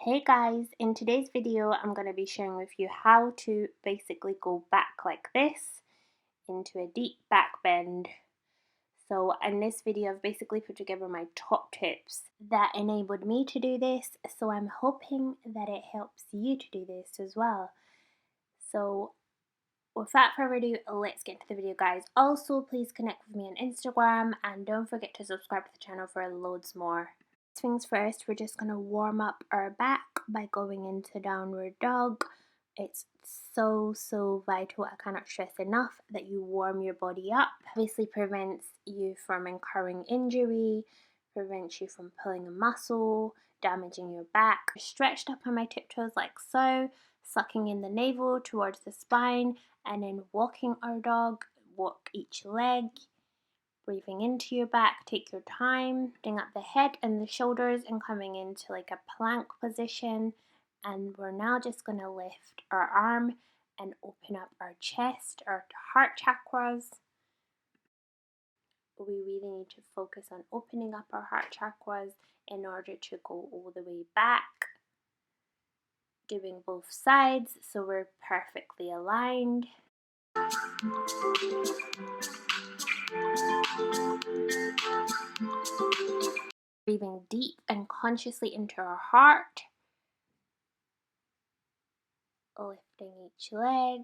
Hey guys, in today's video I'm going to be sharing with you how to basically go back like this into a deep back bend. So in this video I've basically put together my top tips that enabled me to do this, so I'm hoping that it helps you to do this as well. So without further ado, let's get into the video guys. Also please connect with me on Instagram and don't forget to subscribe to the channel for loads more. Things first, we're just going to warm up our back by going into downward dog. It's so vital. I cannot stress enough that you warm your body up. Obviously prevents you from incurring injury, prevents you from pulling a muscle, damaging your back. Stretched up on my tiptoes like so, sucking in the navel towards the spine, and then walking our dog. Walk each leg. Breathing into your back, take your time, lifting up the head and the shoulders and coming into like a plank position. And we're now just going to lift our arm and open up our chest, our heart chakras. We really need to focus on opening up our heart chakras in order to go all the way back. Doing both sides so we're perfectly aligned. Breathing deep and consciously into our heart. Lifting each leg.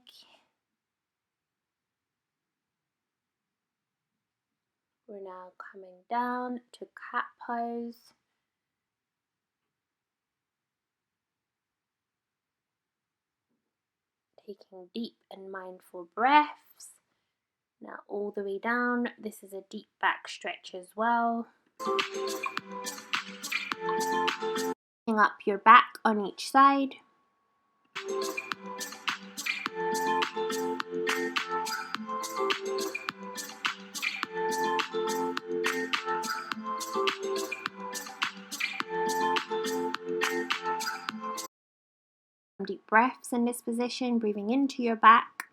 We're now coming down to cat pose. Taking deep and mindful breaths. Now all the way down. This is a deep back stretch as well. Bring up your back on each side. Deep breaths in this position, breathing into your back,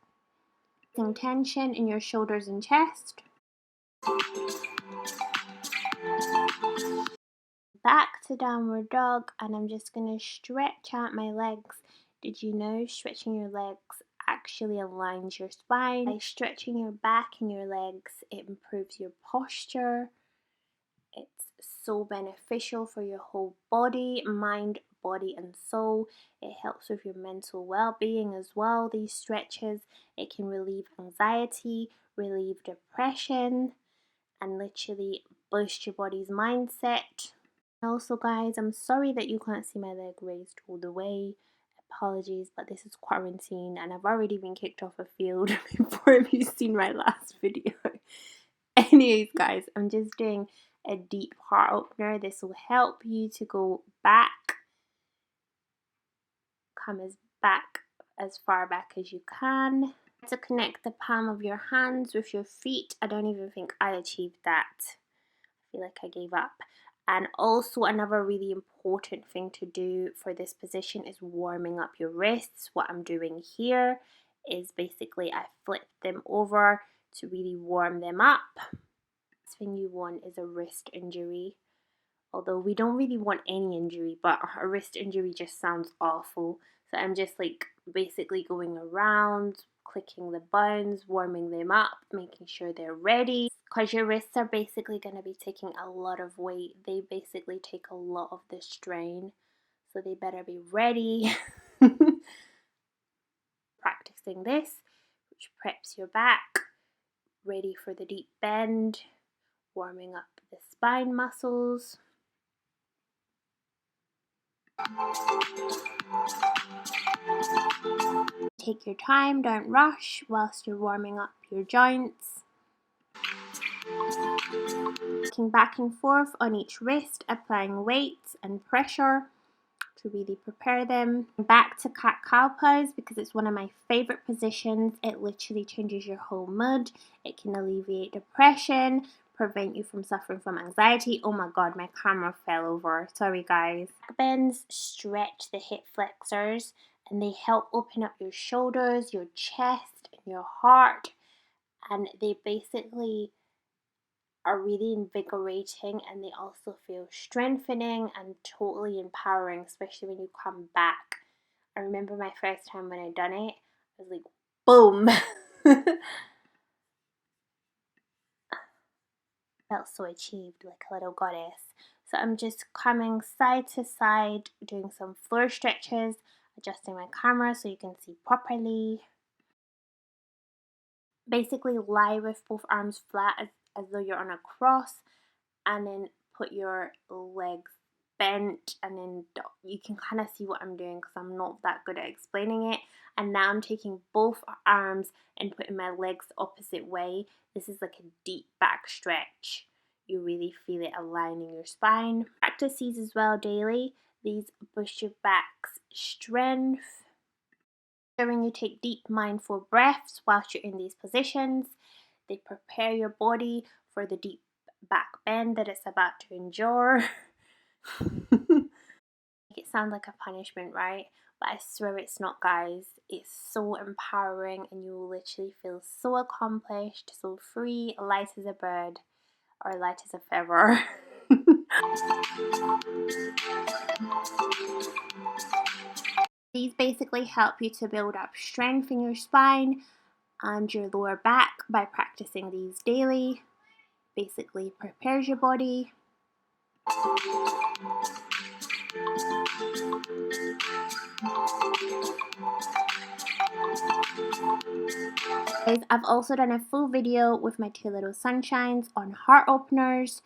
releasing tension in your shoulders and chest. Back to downward dog, and I'm just going to stretch out my legs. Did you know stretching your legs actually aligns your spine? By stretching your back and your legs, it improves your posture. It's so beneficial for your whole body, mind, body and soul. It helps with your mental well-being as well. These stretches, it can relieve anxiety, relieve depression, and literally boost your body's mindset. Also guys, I'm sorry that you can't see my leg raised all the way. Apologies, but this is quarantine and I've already been kicked off a field before you've seen my last video. Anyways guys, I'm just doing a deep heart opener. This will help you to go back. Come as far back as you can. To connect the palm of your hands with your feet. I don't even think I achieved that. I feel like I gave up. And also another really important thing to do for this position is warming up your wrists. What I'm doing here is basically I flip them over to really warm them up. Last thing you want is a wrist injury. Although we don't really want any injury, but a wrist injury just sounds awful. So I'm just like basically going around, clicking the bones, warming them up, making sure they're ready. Because your wrists are basically going to be taking a lot of weight. They basically take a lot of the strain. So they better be ready. Practicing this, which preps your back, ready for the deep bend, warming up the spine muscles. Take your time, don't rush whilst you're warming up your joints. Looking back and forth on each wrist, applying weight and pressure to really prepare them. Back to cat-cow pose because it's one of my favorite positions. It literally changes your whole mood. It can alleviate depression, prevent you from suffering from anxiety. Oh my god, my camera fell over. Sorry guys. Bends stretch the hip flexors and they help open up your shoulders, your chest, and your heart. And they basically are really invigorating, and they also feel strengthening and totally empowering, especially when you come back. I remember my first time when I done it, I was like, boom. Felt so achieved, like a little goddess. So I'm just coming side to side, doing some floor stretches, adjusting my camera so you can see properly. Basically lie with both arms flat as though you're on a cross, and then put your legs bent, and then you can kind of see what I'm doing because I'm not that good at explaining it. And now I'm taking both arms and putting my legs the opposite way. This is like a deep back stretch. You really feel it aligning your spine. Practice these as well daily. These boost your back's strength. Ensuring you take deep mindful breaths whilst you're in these positions. They prepare your body for the deep back bend that it's about to endure. It sounds like a punishment, right? But I swear it's not, guys. It's so empowering, and you will literally feel so accomplished, so free, light as a bird, or light as a feather. These basically help you to build up strength in your spine and your lower back by practicing these daily. Basically prepares your body. I've also done a full video with my two little sunshines on heart openers,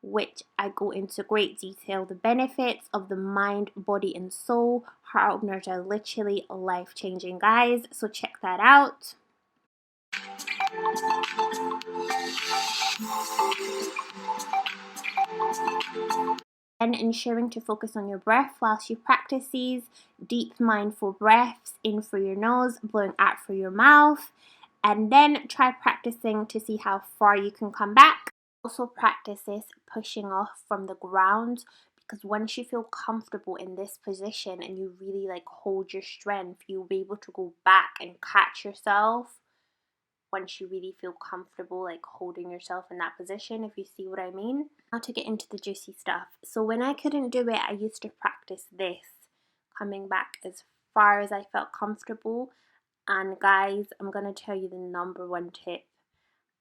which I go into great detail the benefits of the mind, body and soul. Heart openers are literally life-changing, guys, so check that out. And ensuring to focus on your breath whilst you practice these deep mindful breaths in through your nose, blowing out through your mouth, and then try practicing to see how far you can come back. Also practice this pushing off from the ground, because once you feel comfortable in this position and you really like hold your strength, you'll be able to go back and catch yourself once you really feel comfortable like holding yourself in that position, if you see what I mean. Now to get into the juicy stuff. So when I couldn't do it, I used to practice this, coming back as far as I felt comfortable. And guys, I'm going to tell you the number one tip.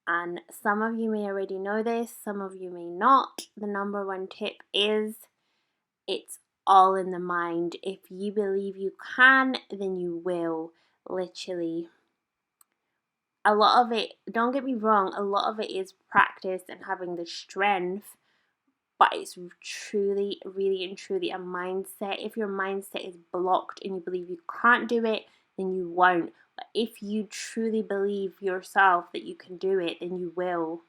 And some of you may already know this, some of you may not. The number one tip is it's all in the mind. If you believe you can, then you will, literally. A lot of it, don't get me wrong, a lot of it is practice and having the strength, but it's truly, really and truly a mindset. If your mindset is blocked and you believe you can't do it, then you won't. But if you truly believe yourself that you can do it, then you will.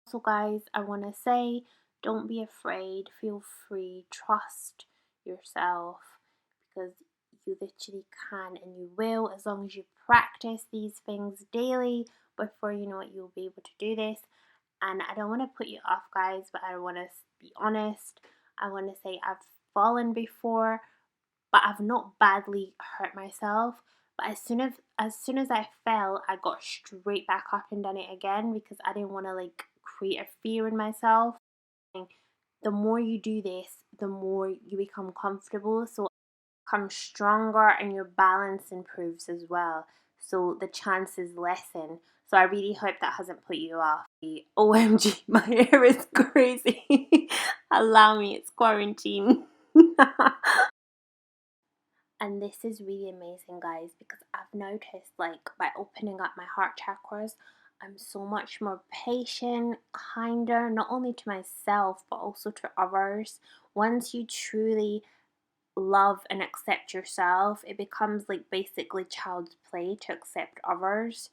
So guys, I want to say, don't be afraid, feel free, trust yourself, because you literally can and you will, as long as you practice these things daily. Before you know it, you'll be able to do this. And I don't want to put you off, guys, but I want to be honest. I want to say I've fallen before, but I've not badly hurt myself. But as soon as I fell, I got straight back up and done it again, because I didn't want to like create a fear in myself. The more you do this, the more you become comfortable, so become stronger and your balance improves as well, so the chances lessen. So I really hope that hasn't put you off. OMG, my hair is crazy. Allow me, it's quarantine. And this is really amazing, guys, because I've noticed, like, by opening up my heart chakras, I'm so much more patient, kinder, not only to myself, but also to others. Once you truly love and accept yourself, it becomes like basically child's play to accept others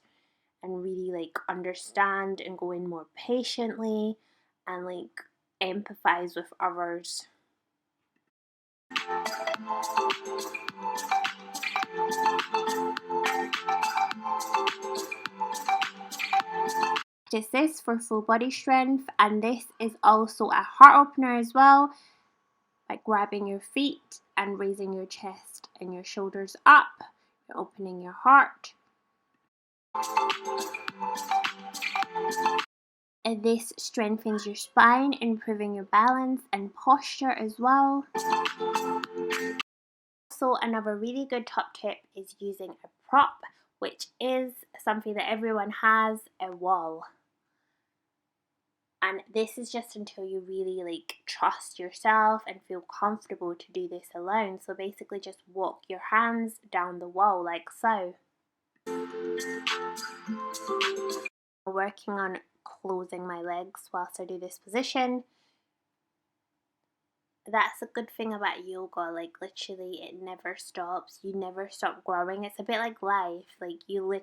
and really like understand and go in more patiently and like empathize with others. Practice this for full body strength, and this is also a heart opener as well, by grabbing your feet and raising your chest and your shoulders up. You're opening your heart. This strengthens your spine, improving your balance and posture as well. So another really good top tip is using a prop, which is something that everyone has, a wall. And this is just until you really trust yourself and feel comfortable to do this alone. So basically just walk your hands down the wall like so. Working on closing my legs whilst I do this position. That's a good thing about yoga, like literally it never stops. You never stop growing. It's a bit like life, like you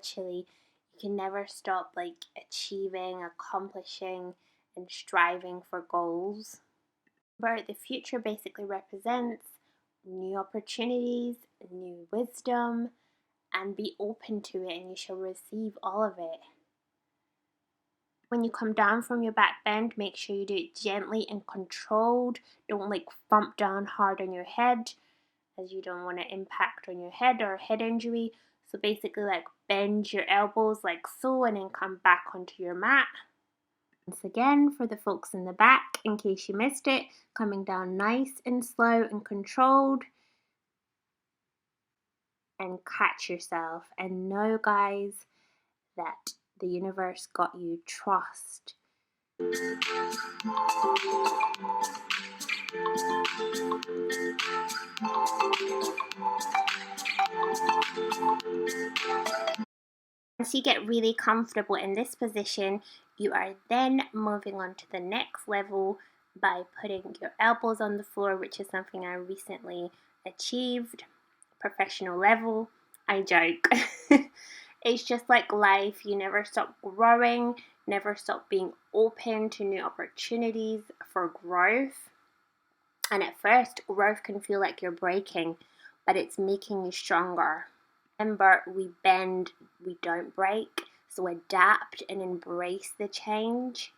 can never stop like achieving, accomplishing and striving for goals. But the future basically represents new opportunities, new wisdom, and be open to it and you shall receive all of it. When you come down from your back bend, make sure you do it gently and controlled. Don't like thump down hard on your head, as you don't want to impact on your head or head injury. So basically like bend your elbows like so and then come back onto your mat. Once again, for the folks in the back, in case you missed it, coming down nice and slow and controlled. And catch yourself and know, guys, that the universe got you. Trust. Once you get really comfortable in this position, you are then moving on to the next level by putting your elbows on the floor, which is something I recently achieved, professional level. I joke. It's just like life, you never stop growing, never stop being open to new opportunities for growth. And at first, growth can feel like you're breaking, but it's making you stronger. Remember, we bend, we don't break, so adapt and embrace the change.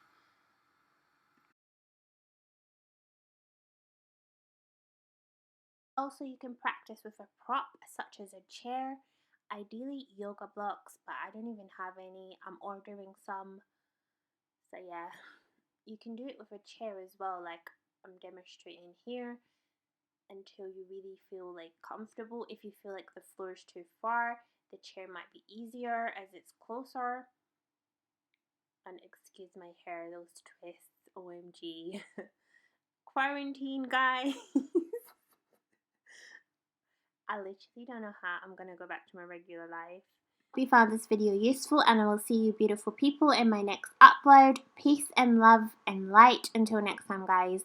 Also, you can practice with a prop such as a chair, ideally yoga blocks, but I don't even have any. I'm ordering some. So yeah, you can do it with a chair as well, like I'm demonstrating here, until you really feel like comfortable. If you feel like the floor is too far, the chair might be easier as it's closer. And excuse my hair, those twists, OMG. Quarantine, guys. I literally don't know how I'm gonna go back to my regular life. Hope you found this video useful, and I will see you beautiful people in my next upload. Peace and love and light. Until next time, guys.